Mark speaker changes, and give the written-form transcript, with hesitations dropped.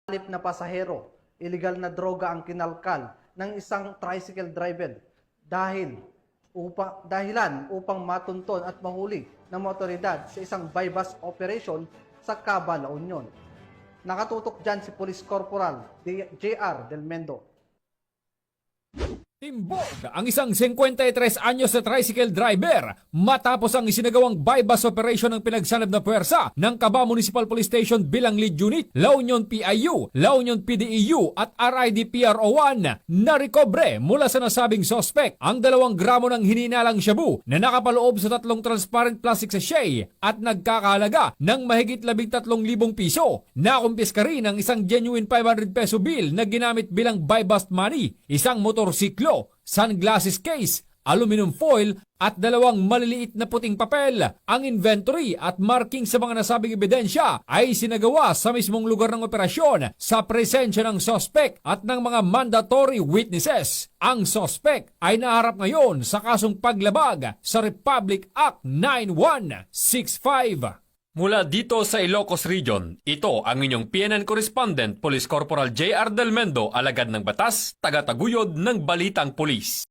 Speaker 1: Halip na pasahero, illegal na droga ang kinalkal ng isang tricycle driver dahilan upang matunton at mahuli ng mga otoridad sa isang buy-bus operation sa Caba, La Union. Nakatutok dyan si Police Corporal J.R. Del Mendo.
Speaker 2: Timbog ang isang 53 anyos na tricycle driver matapos ang isinagawang buy-bus operation ng pinagsanib na puwersa ng Caba Municipal Police Station bilang lead unit, La Union PIU, La Union PDEU at RID-PRO1 na recobre mula sa nasabing sospek ang 2 gramo ng hininalang shabu na nakapaloob sa 3 transparent plastic sachet at nagkakahalaga ng mahigit 13,000 piso. Nakumpiska rin ang isang genuine 500 peso bill na ginamit bilang buy-bus money, isang motorsiklo, sunglasses case, aluminum foil at 2 maliliit na puting papel. Ang inventory at marking sa mga nasabing ebidensya ay sinagawa sa mismong lugar ng operasyon sa presensya ng sospek at ng mga mandatory witnesses. Ang sospek ay naharap ngayon sa kasong paglabag sa Republic Act 9165. Mula dito sa Ilocos Region, ito ang inyong PNN Correspondent, Police Corporal J.R. Del Mendo, alagad ng batas, taga-taguyod ng Balitang Pulis.